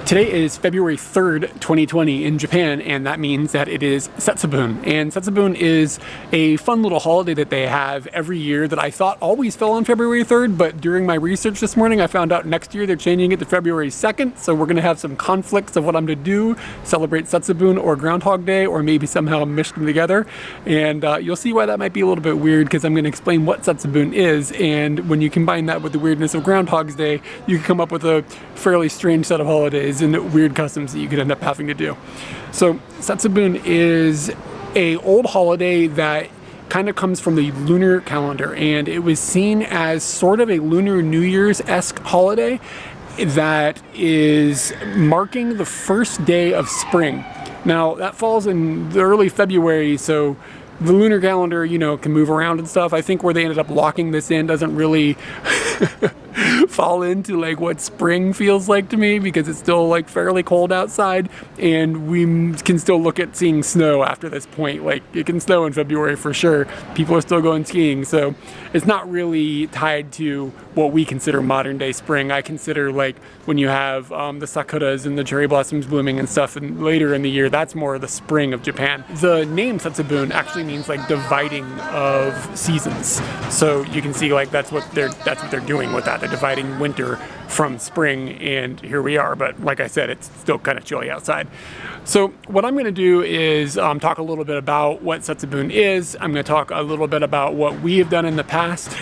Today is February 3rd, 2020 in Japan, and that means that it is Setsubun. And Setsubun is a fun little holiday that they have every year that I thought always fell on February 3rd, but during my research this morning I found out next year they're changing it to February 2nd, so we're going to have some conflicts of what I'm going to do, celebrate Setsubun or Groundhog Day, or maybe somehow mish them together. And you'll see why that might be a little bit weird, because I'm going to explain what Setsubun is, and when you combine that with the weirdness of Groundhog's Day, you can come up with a fairly strange set of holidays and weird customs that you could end up having to do. So Setsubun is a old holiday that kind of comes from the lunar calendar, and it was seen as sort of a Lunar New Year's-esque holiday that is marking the first day of spring. Now that falls in the early February, so the lunar calendar, you know, can move around and stuff. I think where they ended up locking this in doesn't really fall into like what spring feels like to me, because it's still like fairly cold outside, and we can still look at seeing snow after this point. Like, it can snow in February for sure. People are still going skiing, so it's not really tied to what we consider modern day spring. I consider like when you have the sakuras and the cherry blossoms blooming and stuff, and later in the year, that's more the spring of Japan. The name Setsubun actually means like dividing of seasons, so you can see like that's what they're doing with that. They're dividing winter from spring, and here we are. But like I said, it's still kind of chilly outside. So what I'm going to do is talk a little bit about what Setsubun is. I'm going to talk a little bit about what we have done in the past,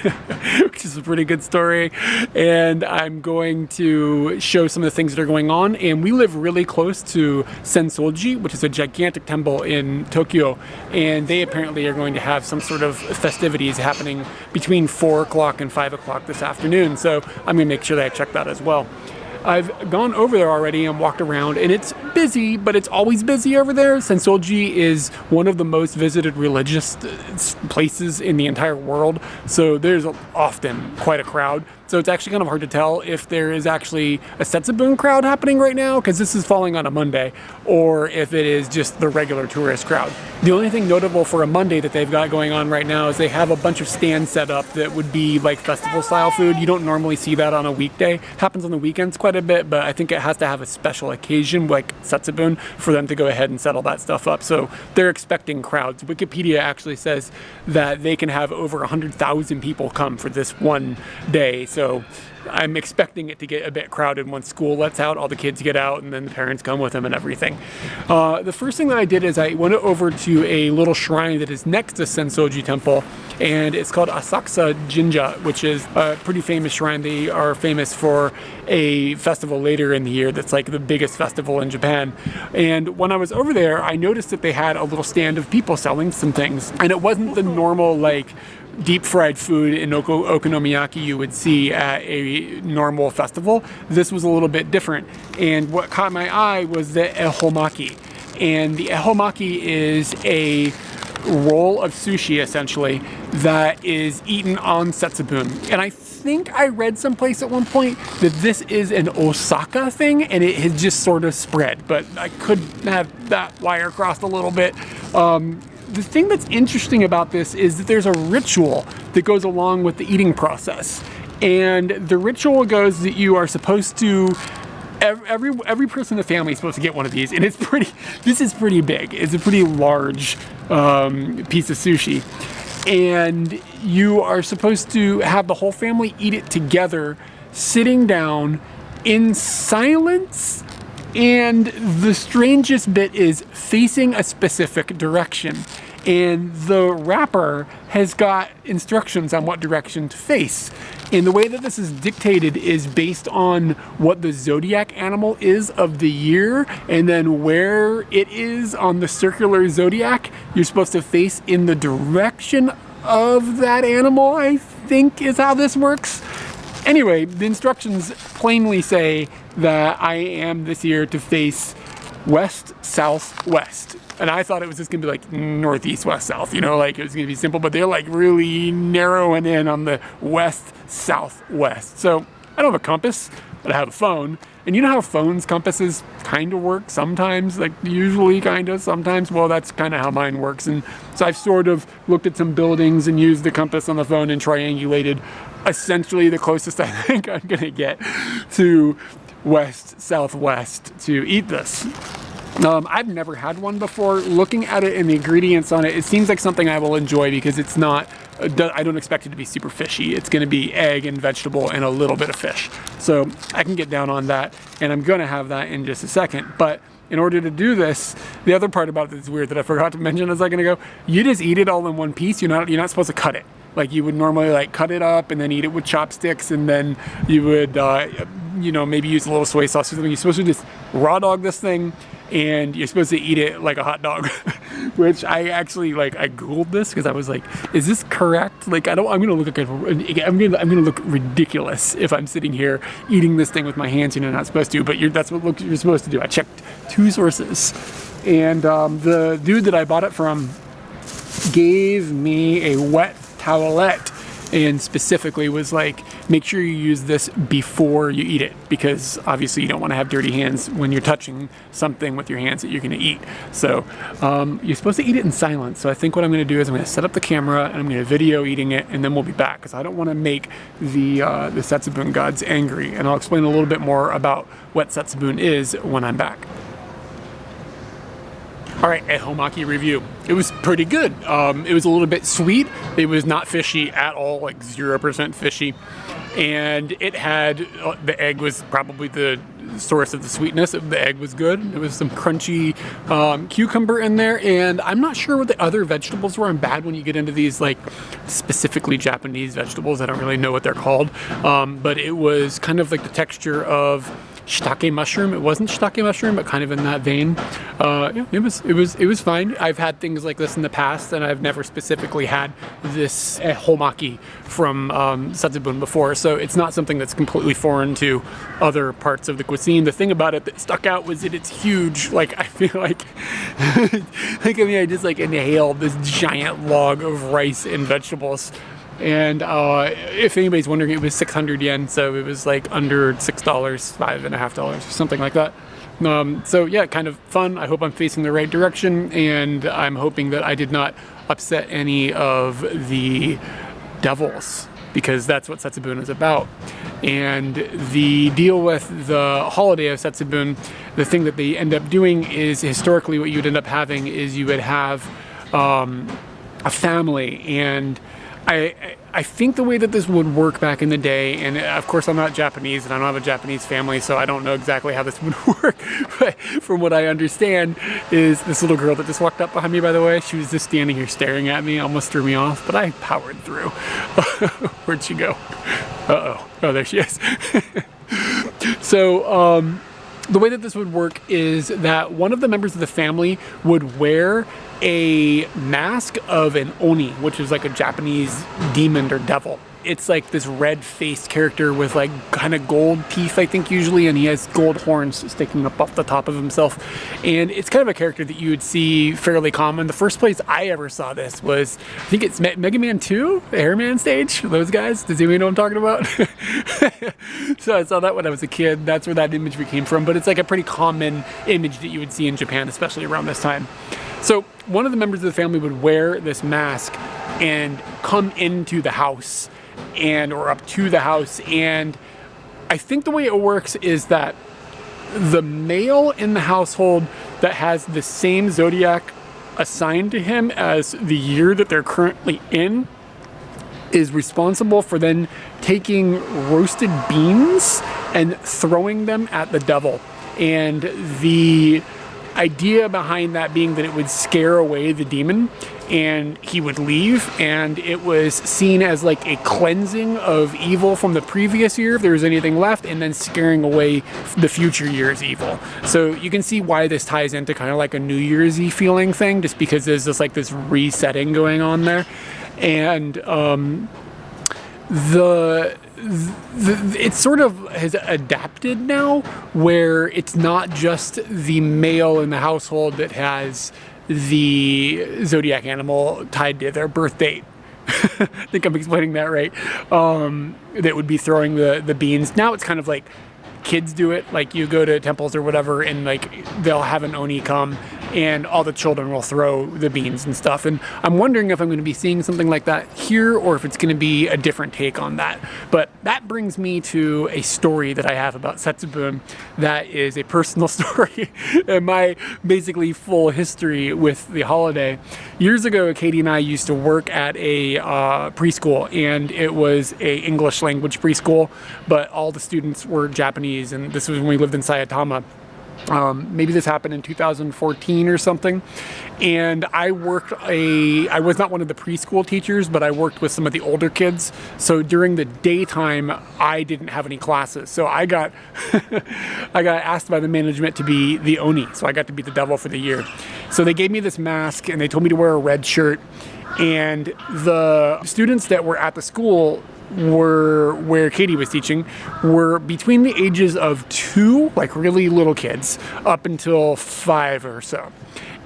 which is a pretty good story, and I'm going to show some of the things that are going on. And we live really close to Sensoji, which is a gigantic temple in Tokyo, and they apparently are going to have some sort of festivities happening between 4 o'clock and 5 o'clock this afternoon, so I'm going to make sure that I check that as well. I've gone over there already and walked around, and it's busy, but it's always busy over there. Sensoji is one of the most visited religious places in the entire world, so there's often quite a crowd. So it's actually kind of hard to tell if there is actually a Setsubun crowd happening right now, because this is falling on a Monday, or if it is just the regular tourist crowd. The only thing notable for a Monday that they've got going on right now is they have a bunch of stands set up that would be like festival style food. You don't normally see that on a weekday. Happens on the weekends quite a bit, but I think it has to have a special occasion like Setsubun for them to go ahead and settle that stuff up. So they're expecting crowds. Wikipedia actually says that they can have over 100,000 people come for this one day. So I'm expecting it to get a bit crowded once school lets out, all the kids get out, and then the parents come with them and everything. The first thing that I did is I went over to a little shrine that is next to Sensoji Temple, and it's called Asakusa Jinja, which is a pretty famous shrine. They are famous for a festival later in the year that's like the biggest festival in Japan. And when I was over there, I noticed that they had a little stand of people selling some things, and it wasn't the normal like deep fried food in okonomiyaki you would see at a normal festival. This was a little bit different, and what caught my eye was the Home Aki. And the Home Aki is a roll of sushi essentially that is eaten on Setsubun. And I think I read someplace at one point that this is an Osaka thing, and it has just sort of spread, but I could have that wire crossed a little bit. The thing that's interesting about this is that there's a ritual that goes along with the eating process. And the ritual goes that you are supposed to, every person in the family is supposed to get one of these. And this is pretty big. It's a pretty large piece of sushi. And you are supposed to have the whole family eat it together, sitting down in silence. And the strangest bit is facing a specific direction. And the wrapper has got instructions on what direction to face. And the way that this is dictated is based on what the zodiac animal is of the year, and then where it is on the circular zodiac, you're supposed to face in the direction of that animal, I think is how this works. Anyway, the instructions plainly say that I am this year to face west, south, west. And I thought it was just gonna be like northeast, west, south, you know, like it was gonna be simple, but they're like really narrowing in on the west, south, west. So I don't have a compass, but I have a phone. And you know how phones, compasses kind of work sometimes, like usually kind of, sometimes? Well, that's kind of how mine works. And so I've sort of looked at some buildings and used the compass on the phone and triangulated essentially the closest I think I'm gonna get to west southwest to eat this. I've never had one before. Looking at it and the ingredients on it, it seems like something I will enjoy because it's not, I don't expect it to be super fishy. It's going to be egg and vegetable and a little bit of fish. So I can get down on that, and I'm going to have that in just a second. But in order to do this, the other part about this is weird that I forgot to mention a second ago. You just eat it all in one piece. You're not supposed to cut it. Like you would normally like cut it up and then eat it with chopsticks, and then you would, maybe use a little soy sauce or something. You're supposed to just raw dog this thing, and you're supposed to eat it like a hot dog, which I actually I Googled this because I was like, is this correct? Like, I'm gonna look ridiculous if I'm sitting here eating this thing with my hands. You're not supposed to, but that's what you're supposed to do. I checked 2 sources, and the dude that I bought it from gave me a wet towelette, and specifically was like, make sure you use this before you eat it, because obviously you don't want to have dirty hands when you're touching something with your hands that you're going to eat. So you're supposed to eat it in silence. So I think what I'm going to do is I'm going to set up the camera and I'm going to video eating it, and then we'll be back because I don't want to make the Setsubun gods angry. And I'll explain a little bit more about what Setsubun is when I'm back. All right, a Home Aki review. It was pretty good. It was a little bit sweet. It was not fishy at all, like 0% fishy. And it had, the egg was probably the source of the sweetness. The egg was good. There was some crunchy cucumber in there. And I'm not sure what the other vegetables were. I'm bad when you get into these like specifically Japanese vegetables. I don't really know what they're called. But it was kind of like the texture of shiitake mushroom. It wasn't shiitake mushroom, but kind of in that vein. Yeah, it was fine. I've had things like this in the past, and I've never specifically had this Home Aki from Setsubun before, so it's not something that's completely foreign to other parts of the cuisine. The thing about it that stuck out was that it's huge. Like, I feel like I just like inhaled this giant log of rice and vegetables. And if anybody's wondering, it was 600 yen, so it was like under $6, $5.50 or something like that. So yeah, kind of fun. I hope I'm facing the right direction, and I'm hoping that I did not upset any of the devils, because that's what Setsubun is about. And the deal with the holiday of Setsubun, the thing that they end up doing is, historically what you would end up having is you would have a family. And I think the way that this would work back in the day, and of course I'm not Japanese and I don't have a Japanese family, so I don't know exactly how this would work, but from what I understand is this little girl that just walked up behind me, by the way, she was just standing here staring at me, almost threw me off, but I powered through. Where'd she go? Uh-oh. Oh, there she is. So, the way that this would work is that one of the members of the family would wear a mask of an Oni, which is like a Japanese demon or devil. It's like this red-faced character with like kind of gold teeth, I think, usually, and he has gold horns sticking up off the top of himself. And it's kind of a character that you would see fairly common. The first place I ever saw this was, I think it's Mega Man 2, the Airman stage, those guys. Does anybody know what I'm talking about? So I saw that when I was a kid. That's where that imagery came from. But it's like a pretty common image that you would see in Japan, especially around this time. So one of the members of the family would wear this mask and come into the house or up to the house. And I think the way it works is that the male in the household that has the same zodiac assigned to him as the year that they're currently in is responsible for then taking roasted beans and throwing them at the devil. And the idea behind that being that it would scare away the demon and he would leave, and it was seen as like a cleansing of evil from the previous year, if there was anything left, and then scaring away the future year's evil. So you can see why this ties into kind of like a New Year's-y feeling thing, just because there's just like this resetting going on there. And it sort of has adapted now, where it's not just the male in the household that has the zodiac animal tied to their birth date. I think I'm explaining that right. That would be throwing the beans. Now it's kind of like kids do it. Like you go to temples or whatever, and like they'll have an Oni come, and all the children will throw the beans and stuff. And I'm wondering if I'm going to be seeing something like that here, or if it's going to be a different take on that. But that brings me to a story that I have about Setsubun that is a personal story and my basically full history with the holiday. Years ago, Katie and I used to work at a preschool, and it was a English language preschool, but all the students were Japanese, and this was when we lived in Saitama. Maybe this happened in 2014 or something. And I was not one of the preschool teachers, but I worked with some of the older kids. So during the daytime, I didn't have any classes. So I got, I got asked by the management to be the Oni. So I got to be the devil for the year. So they gave me this mask and they told me to wear a red shirt. And the students that were at the school where Katie was teaching were between the ages of 2, like really little kids, up until 5 or so.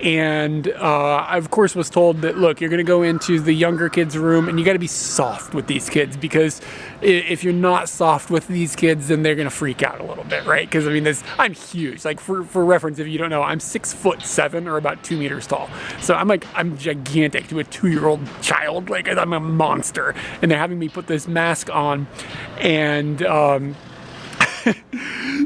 And I, of course, was told that, look, you're going to go into the younger kids' room and you got to be soft with these kids, because if you're not soft with these kids, then they're going to freak out a little bit, right? Because, I mean, I'm huge. Like, for reference, if you don't know, I'm 6'7", or about 2 meters tall. So I'm gigantic to a 2-year-old child. Like, I'm a monster. And they're having me put this mask on. And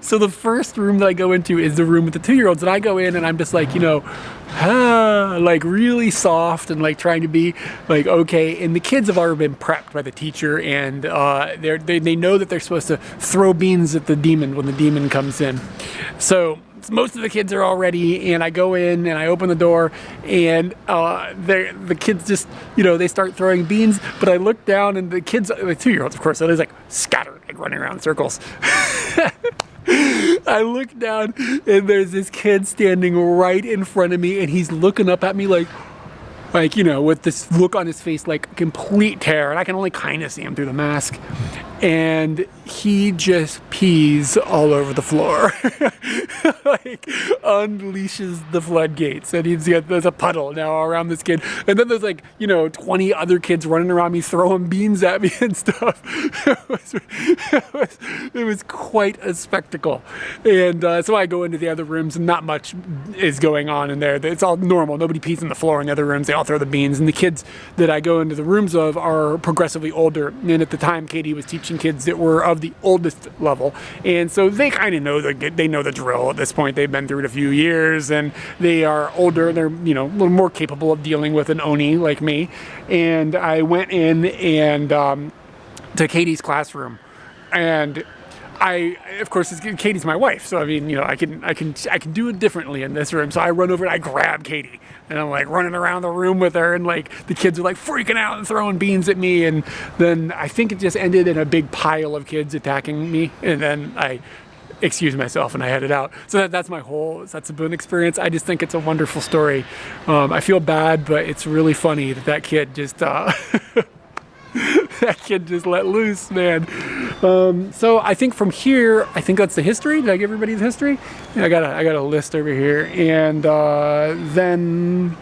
so the first room that I go into is the room with the 2-year-olds, and I go in and I'm just like, like really soft and like trying to be like okay. And the kids have already been prepped by the teacher, and they know that they're supposed to throw beans at the demon when the demon comes in. So most of the kids are all ready, and I go in and I open the door, and the kids just, they start throwing beans. But I look down, and the kids, the 2-year-olds, of course, so they're like scattered, like running around in circles. I look down, and there's this kid standing right in front of me, and he's looking up at me like, with this look on his face, like complete terror. And I can only kind of see him through the mask. And he just pees all over the floor. Like, unleashes the floodgates. And there's a puddle now around this kid. And then there's like, 20 other kids running around me, throwing beans at me and stuff. It was quite a spectacle. And so I go into the other rooms, and not much is going on in there. It's all normal. Nobody pees on the floor in the other rooms. They all throw the beans. And the kids that I go into the rooms of are progressively older. And at the time, Katie was teaching kids that were of the oldest level, and so they kind of know they know the drill at this point. They've been through it a few years, and they are older. They're a little more capable of dealing with an Oni like me. And I went in and to Katie's classroom, and of course, Katie's my wife, so I mean, I can do it differently in this room. So I run over and I grab Katie, and I'm like running around the room with her, and like the kids are like freaking out and throwing beans at me. And then I think it just ended in a big pile of kids attacking me, and then I excused myself and I headed out. So that's my whole Setsubun experience. I just think it's a wonderful story. I feel bad, but it's really funny that kid just that kid just let loose, man. So I think from here, I think that's the history. Did I give everybody the history? Yeah, I got a list over here. And then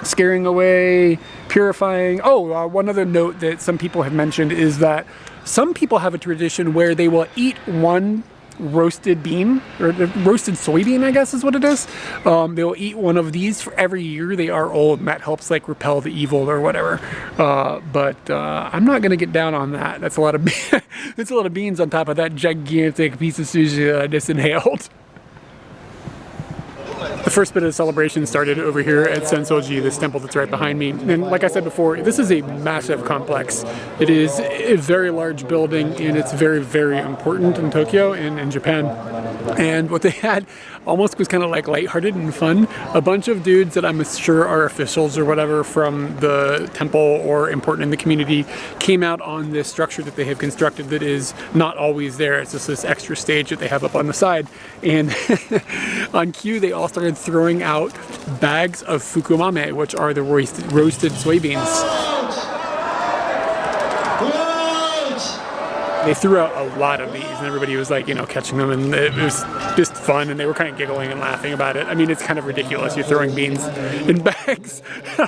scaring away, purifying. One other note that some people have mentioned is that some people have a tradition where they will eat one roasted bean, or roasted soybean, I guess is what it is. They'll eat one of these for every year they are old, and that helps like repel the evil or whatever. But I'm not gonna get down on that. That's a lot of that's a lot of beans on top of that gigantic piece of sushi that I just inhaled. The first bit of the celebration started over here at Sensoji, this temple that's right behind me. And like I said before, this is a massive complex. It is a very large building, and it's very, very important in Tokyo and in Japan. And what they had almost was kind of like lighthearted and fun. A bunch of dudes that I'm sure are officials or whatever from the temple or important in the community came out on this structure that they have constructed that is not always there. It's just this extra stage that they have up on the side. And on cue, they all started throwing out bags of fukumame, which are the roasted soybeans. They threw out a lot of these, and everybody was like, you know, catching them, and it was just fun, and they were kind of giggling and laughing about it. I mean, it's kind of ridiculous. You're throwing beans in bags,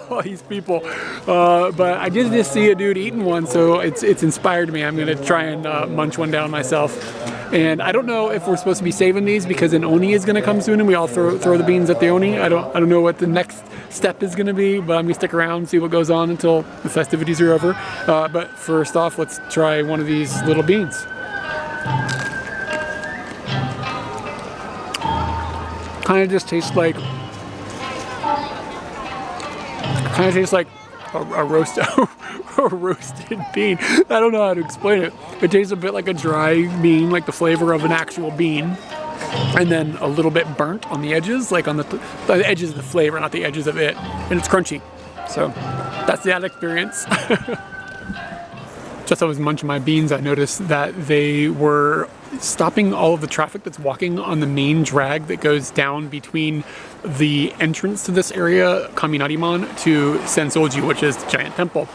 all these people. But I did just see a dude eating one, so it's inspired me. I'm gonna try and munch one down myself. And I don't know if we're supposed to be saving these because an Oni is gonna come soon, and we all throw the beans at the Oni. I don't know what the next step is gonna be, but I'm gonna stick around and see what goes on until the festivities are over. But first off, let's try one of these little beans. Kind of just tastes like a roasted bean. I don't know how to explain it. It tastes a bit like a dry bean, like the flavor of an actual bean, and then a little bit burnt on the edges, like on the edges of the flavor, not the edges of it, and it's crunchy. So that's that experience. Just as I was munching my beans, I noticed that they were stopping all of the traffic that's walking on the main drag that goes down between the entrance to this area, Kaminari-mon, to Sensoji, which is the giant temple.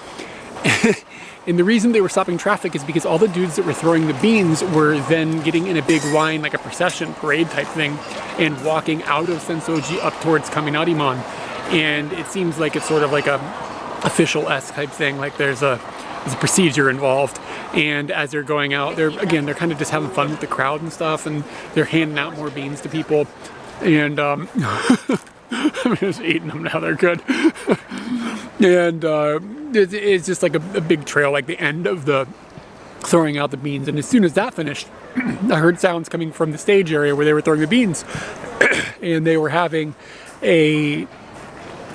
And the reason they were stopping traffic is because all the dudes that were throwing the beans were then getting in a big line, like a procession, parade type thing, and walking out of Sensoji up towards Kaminari-mon. And it seems like it's sort of like a official-esque type thing, like there's a procedure involved. And as they're going out, they're kind of just having fun with the crowd and stuff, and they're handing out more beans to people. And I'm just eating them now, they're good. And it's just like a big trail, like the end of the throwing out the beans. And as soon as that finished, I heard sounds coming from the stage area where they were throwing the beans. And they were having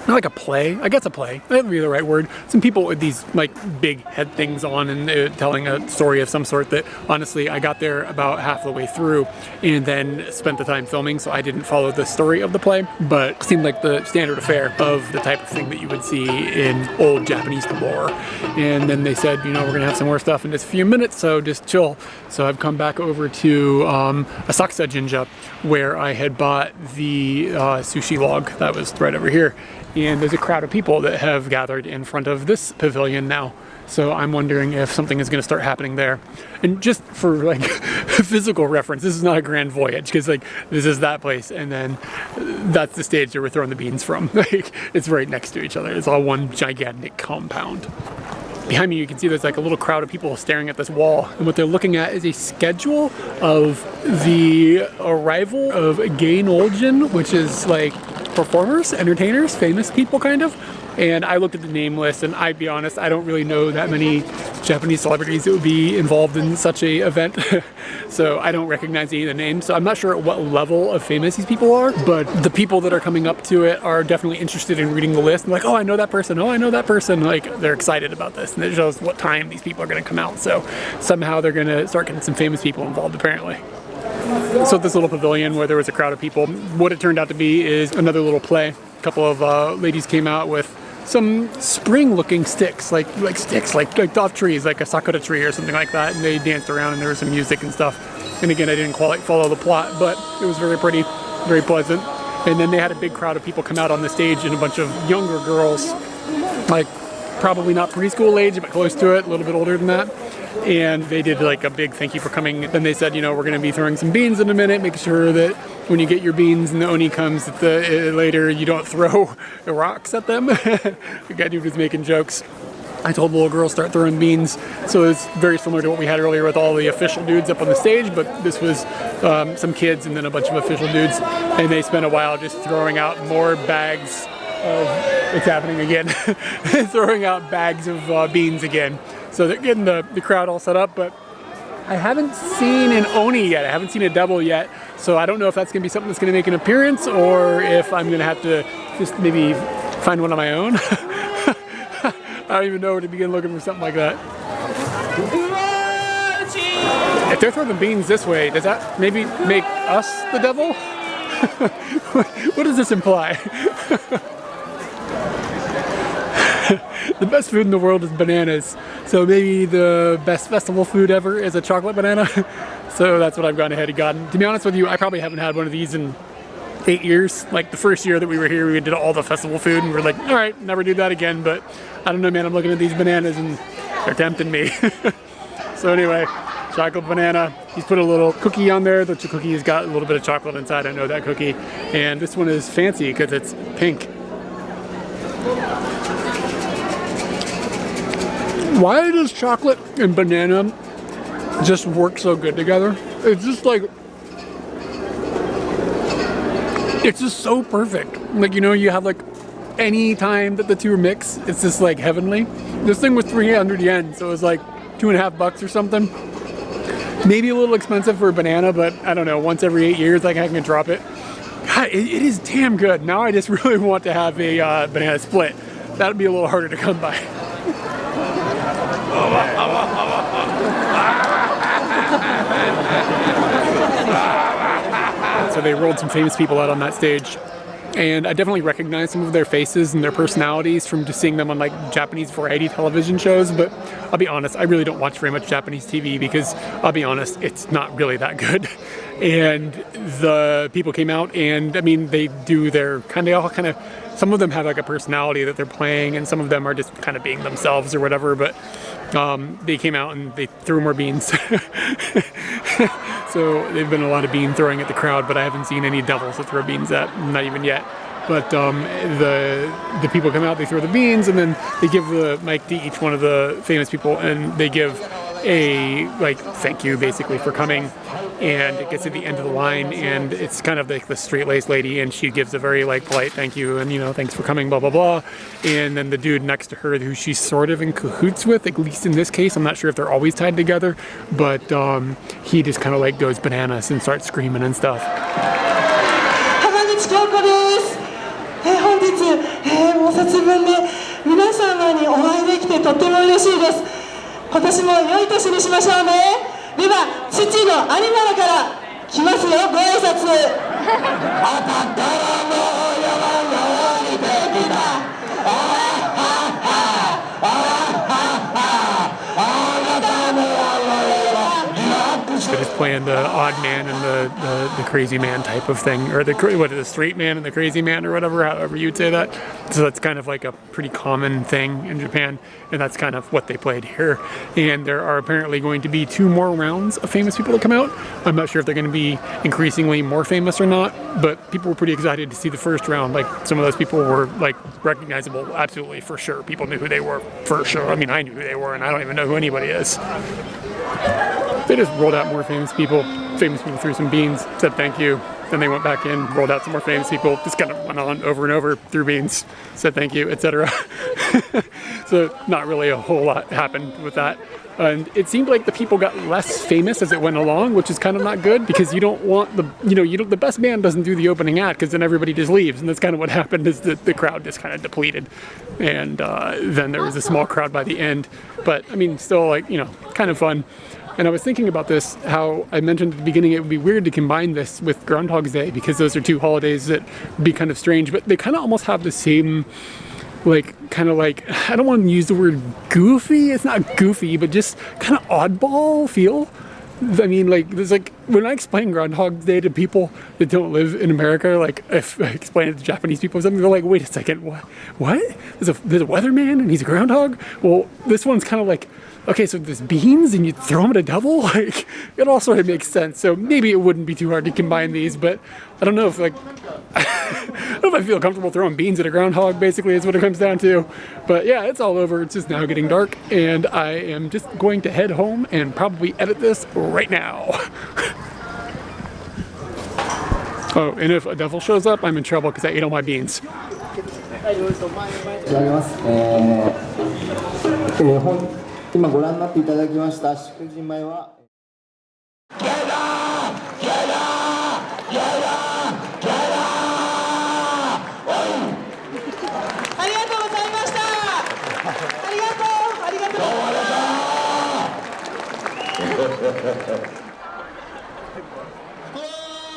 not like a play, I guess a play, that would be the right word. Some people with these like big head things on and telling a story of some sort that honestly I got there about half the way through and then spent the time filming, so I didn't follow the story of the play, but it seemed like the standard affair of the type of thing that you would see in old Japanese lore. And then they said, you know, we're gonna have some more stuff in just a few minutes, so just chill. So I've come back over to Asakusa Jinja, where I had bought the sushi log that was right over here. And there's a crowd of people that have gathered in front of this pavilion now. So I'm wondering if something is going to start happening there. And just for like physical reference, this is not a grand voyage, because like this is that place, and then that's the stage that we're throwing the beans from. Like it's right next to each other. It's all one gigantic compound. Behind me you can see there's like a little crowd of people staring at this wall, and what they're looking at is a schedule of the arrival of Gainoljin, which is like performers, entertainers, famous people kind of. And I looked at the name list, and I'd be honest, I don't really know that many Japanese celebrities that would be involved in such a event. So I don't recognize any of the names, so I'm not sure at what level of famous these people are, but the people that are coming up to it are definitely interested in reading the list and like, oh, I know that person, oh, I know that person. Like they're excited about this, and it shows what time these people are going to come out. So somehow they're going to start getting some famous people involved apparently. So at this little pavilion where there was a crowd of people, what it turned out to be is another little play. A couple of ladies came out with some spring-looking sticks, like off trees, like a sakura tree or something like that, and they danced around and there was some music and stuff. And again, I didn't quite follow the plot, but it was very pretty, very pleasant. And then they had a big crowd of people come out on the stage, and a bunch of younger girls, like probably not preschool age, but close to it, a little bit older than that. And they did like a big thank you for coming. Then they said, you know, we're going to be throwing some beans in a minute. Make sure that when you get your beans and the Oni comes later, you don't throw rocks at them. The guy dude was making jokes. I told the little girl start throwing beans. So it's very similar to what we had earlier with all the official dudes up on the stage, but this was some kids and then a bunch of official dudes. And they spent a while just throwing out more bags of, it's happening again, throwing out bags of beans again. So they're getting the crowd all set up, but I haven't seen an Oni yet. I haven't seen a double yet. So I don't know if that's gonna be something that's gonna make an appearance or if I'm gonna have to just maybe find one on my own. I don't even know where to begin looking for something like that. If they're throwing beans this way, does that maybe make us the devil? What does this imply? The best food in the world is bananas. So maybe the best festival food ever is a chocolate banana. So that's what I've gone ahead and gotten. To be honest with you, I probably haven't had one of these in 8 years. Like the first year that we were here, we did all the festival food and we were like, all right, never do that again. But I don't know, man, I'm looking at these bananas and they're tempting me. So anyway, chocolate banana. He's put a little cookie on there. The cookie has got a little bit of chocolate inside. I know that cookie. And this one is fancy because it's pink. Why does chocolate and banana just work so good together? It's just like, it's just so perfect. Like, you know, you have like any time that the two mix, it's just like heavenly. This thing was 300 yen, so it was like $2.50 or something. Maybe a little expensive for a banana, but I don't know, once every 8 years, like I can drop it. God, it is damn good. Now I just really want to have a banana split. That'd be a little harder to come by. So they rolled some famous people out on that stage, and I definitely recognize some of their faces and their personalities from just seeing them on like Japanese variety television shows, but I'll be honest, I really don't watch very much Japanese TV because I'll be honest, it's not really that good. And the people came out, and I mean, they do their some of them have like a personality that they're playing, and some of them are just kind of being themselves or whatever, but they came out and they threw more beans. So there've been a lot of bean throwing at the crowd, but I haven't seen any devils to throw beans at, not even yet. But the people come out, they throw the beans, and then they give the mic to each one of the famous people, and they give a like thank you basically for coming. And it gets to the end of the line, and it's kind of like the straight-laced lady, and she gives a very like polite thank you, and you know, thanks for coming, blah blah blah. And then the dude next to her, who she's sort of in cahoots with, at least in this case, I'm not sure if they're always tied together, but he just kind of like goes bananas and starts screaming and stuff. 本日、もう節分で皆様にお会いできてとっても嬉しいです。今年も良い年にしましょうね。では、父のアニマルから来ますよ、ご挨拶。They're just playing the odd man and the crazy man type of thing, or the straight man and the crazy man, or whatever, however you'd say that. So that's kind of like a pretty common thing in Japan, and that's kind of what they played here. And there are apparently going to be 2 more rounds of famous people to come out. I'm not sure if they're going to be increasingly more famous or not, but people were pretty excited to see the first round. Like, some of those people were like recognizable, absolutely, for sure. People knew who they were, for sure. I mean, I knew who they were, and I don't even know who anybody is. They just rolled out more famous people. Famous people threw some beans, said thank you. Then they went back in, rolled out some more famous people, just kind of went on over and over, threw beans, said thank you, etc. So not really a whole lot happened with that. And it seemed like the people got less famous as it went along, which is kind of not good, because you don't want the best man doesn't do the opening act, because then everybody just leaves, and that's kind of what happened, is that the crowd just kind of depleted. And then there was a small crowd by the end, but I mean, still, like, you know, kind of fun. And I was thinking about this, how I mentioned at the beginning it would be weird to combine this with Groundhog's Day, because those are 2 holidays that would be kind of strange, but they kind of almost have the same, like, kind of like, I don't want to use the word goofy, it's not goofy, but just kind of oddball feel. I mean, like, there's like, when I explain Groundhog's Day to people that don't live in America, like, if I explain it to Japanese people or something, they're like, wait a second, what? There's a weatherman and he's a groundhog? Well, this one's kind of like, okay, so there's beans and you throw them at a devil? Like, it all sort of makes sense. So maybe it wouldn't be too hard to combine these, but I don't know if, like, I don't know if I feel comfortable throwing beans at a groundhog, basically, is what it comes down to. But yeah, it's all over. It's just now getting dark, and I am just going to head home and probably edit this right now. Oh, and if a devil shows up, I'm in trouble because I ate all my beans.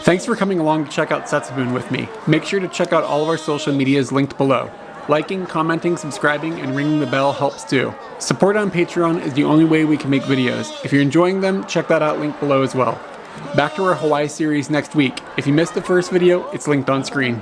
Thanks for coming along to check out Setsubun with me. Make sure to check out all of our social medias linked below. Liking, commenting, subscribing, and ringing the bell helps too. Support on Patreon is the only way we can make videos. If you're enjoying them, check that out linked below as well. Back to our Hawaii series next week. If you missed the first video, it's linked on screen.